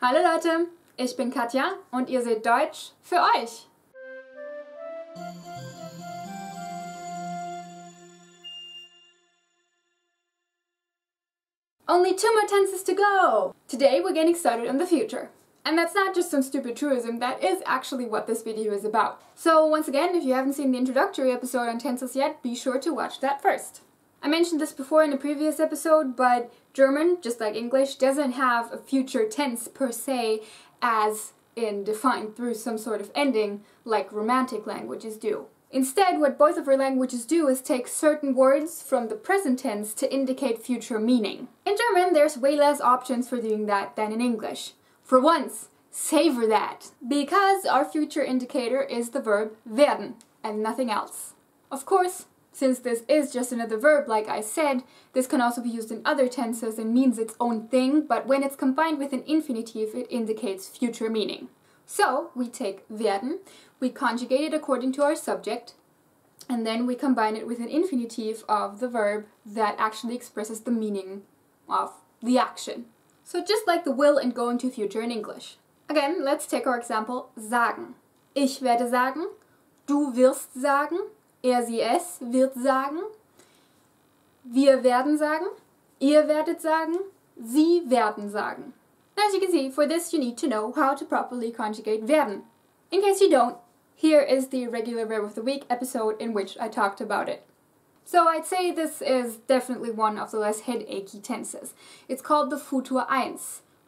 Hallo Leute, ich bin Katja und ihr seht Deutsch für euch. Only 2 more tenses to go! Today we're getting started on the future. And that's not just some stupid truism, that is actually what this video is about. So once again, if you haven't seen the introductory episode on tenses yet, be sure to watch that first. I mentioned this before in a previous episode, but German, just like English, doesn't have a future tense per se as in defined through some sort of ending like Romantic languages do. Instead, what both of our languages do is take certain words from the present tense to indicate future meaning. In German, there's way less options for doing that than in English. For once, savor that! Because our future indicator is the verb werden and nothing else. Of course, since this is just another verb, like I said, this can also be used in other tenses and means its own thing, but when it's combined with an infinitive, it indicates future meaning. So, we take werden, we conjugate it according to our subject, and then we combine it with an infinitive of the verb that actually expresses the meaning of the action. So just like the will and go into future in English. Again, let's take our example, sagen. Ich werde sagen, du wirst sagen, sie es wird sagen, wir werden sagen, ihr werdet sagen, sie werden sagen. As you can see, for this you need to know how to properly conjugate werden. In case you don't, here is the regular verb of the week episode in which I talked about it. So I'd say this is definitely one of the less headachy tenses. It's called the Futur 1,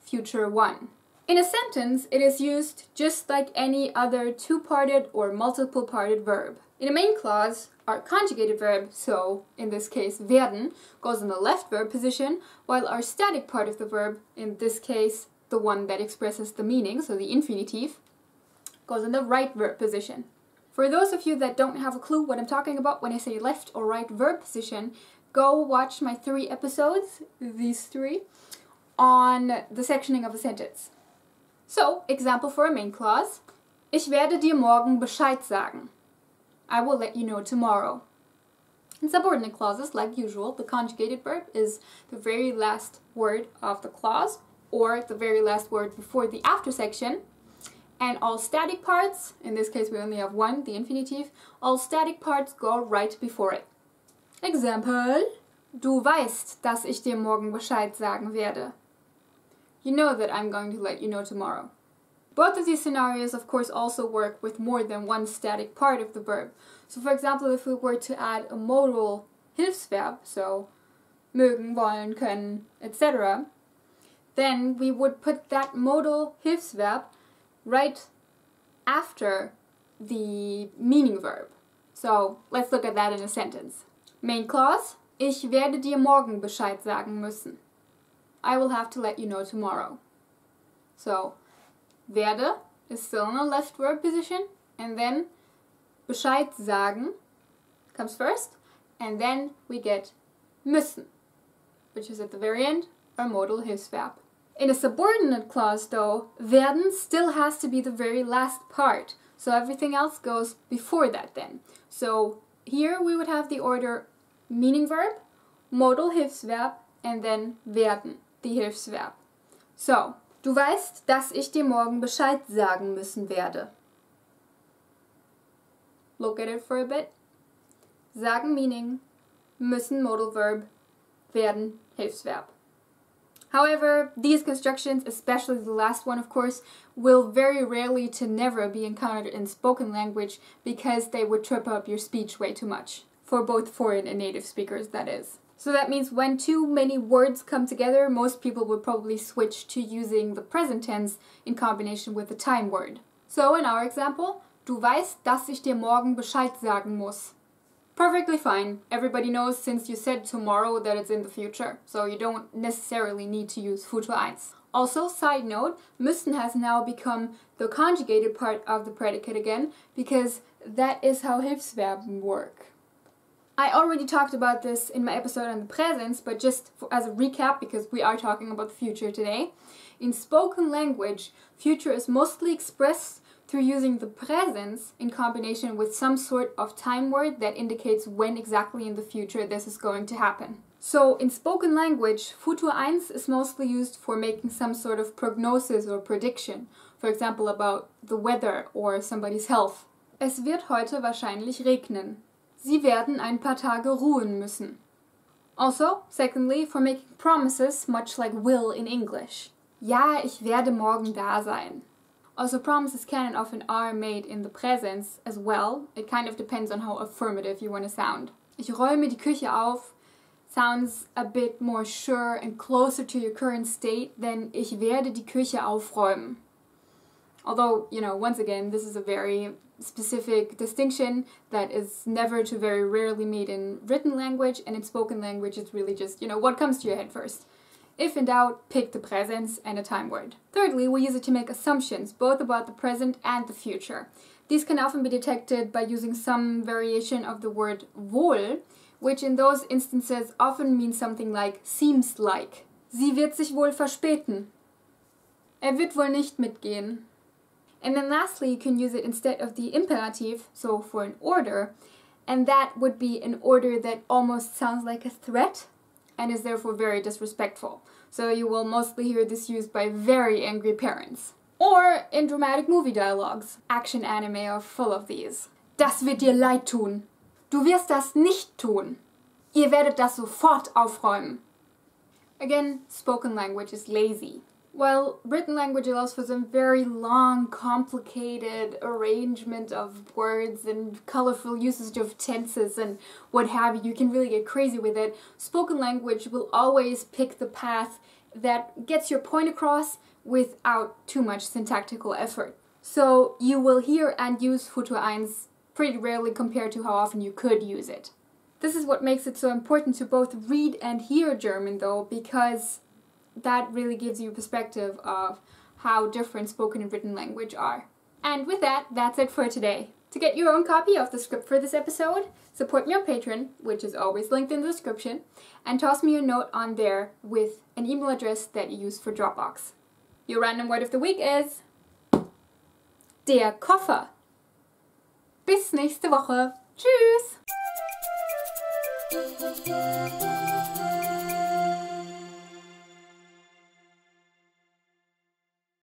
future 1. In a sentence, it is used just like any other two-parted or multiple-parted verb. In a main clause, our conjugated verb, so in this case werden, goes in the left verb position, while our static part of the verb, in this case the one that expresses the meaning, so the infinitive, goes in the right verb position. For those of you that don't have a clue what I'm talking about when I say left or right verb position, go watch my 3 episodes, these 3, on the sectioning of a sentence. So, example for a main clause. Ich werde dir morgen Bescheid sagen. I will let you know tomorrow. In subordinate clauses, like usual, the conjugated verb is the very last word of the clause, or the very last word before the after section. And all static parts, in this case we only have one, the infinitive, all static parts go right before it. Example. Du weißt, dass ich dir morgen Bescheid sagen werde. You know that I'm going to let you know tomorrow. Both of these scenarios, of course, also work with more than one static part of the verb. So, for example, if we were to add a modal Hilfsverb, so mögen, wollen, können, etc., then we would put that modal Hilfsverb right after the meaning verb. So, let's look at that in a sentence. Main clause, ich werde dir morgen Bescheid sagen müssen. I will have to let you know tomorrow. So, werde is still in a left verb position, and then Bescheid sagen comes first, and then we get müssen, which is at the very end, our modal Hilfsverb. In a subordinate clause, though, werden still has to be the very last part, so everything else goes before that then. So here we would have the order meaning verb, modal Hilfsverb, and then werden, the Hilfsverb. So, du weißt, dass ich dir morgen Bescheid sagen müssen werde. Look at it for a bit. Sagen meaning, müssen modal verb, werden Hilfsverb. However, these constructions, especially the last one of course, will very rarely to never be encountered in spoken language because they would trip up your speech way too much. For both foreign and native speakers, that is. So that means when too many words come together, most people would probably switch to using the present tense in combination with the time word. So in our example, du weißt, dass ich dir morgen Bescheid sagen muss. Perfectly fine. Everybody knows since you said tomorrow that it's in the future, so you don't necessarily need to use Futur 1. Also, side note, müssen has now become the conjugated part of the predicate again, because that is how Hilfsverben work. I already talked about this in my episode on the presents, but just as a recap, because we are talking about the future today. In spoken language, future is mostly expressed through using the presence in combination with some sort of time word that indicates when exactly in the future this is going to happen. So in spoken language, Futur 1 is mostly used for making some sort of prognosis or prediction, for example about the weather or somebody's health. Es wird heute wahrscheinlich regnen. Sie werden ein paar Tage ruhen müssen. Also, secondly, for making promises, much like will in English. Ja, ich werde morgen da sein. Also, promises can and often are made in the presence as well. It kind of depends on how affirmative you want to sound. Ich räume die Küche auf sounds a bit more sure and closer to your current state than ich werde die Küche aufräumen. Although, once again, this is a very specific distinction that is never to very rarely made in written language, and in spoken language it's really just, what comes to your head first. If in doubt, pick the present and a time word. Thirdly, we use it to make assumptions, both about the present and the future. These can often be detected by using some variation of the word wohl, which in those instances often means something like seems like. Sie wird sich wohl verspäten. Wird wohl nicht mitgehen. And then lastly, you can use it instead of the imperative, so for an order, and that would be an order that almost sounds like a threat and is therefore very disrespectful. So you will mostly hear this used by very angry parents. Or in dramatic movie dialogues. Action anime are full of these. Das wird dir leid tun. Du wirst das nicht tun. Ihr werdet das sofort aufräumen. Again, spoken language is lazy. While written language allows for some very long, complicated arrangement of words and colorful usage of tenses and what have you, you can really get crazy with it. Spoken language will always pick the path that gets your point across without too much syntactical effort. So you will hear and use Futur 1 pretty rarely compared to how often you could use it. This is what makes it so important to both read and hear German though, because that really gives you a perspective of how different spoken and written language are. And with that, that's it for today. To get your own copy of the script for this episode, support me on Patreon, which is always linked in the description, and toss me a note on there with an email address that you use for DropBox. Your random word of the week is der Koffer. Bis nächste Woche. Tschüss!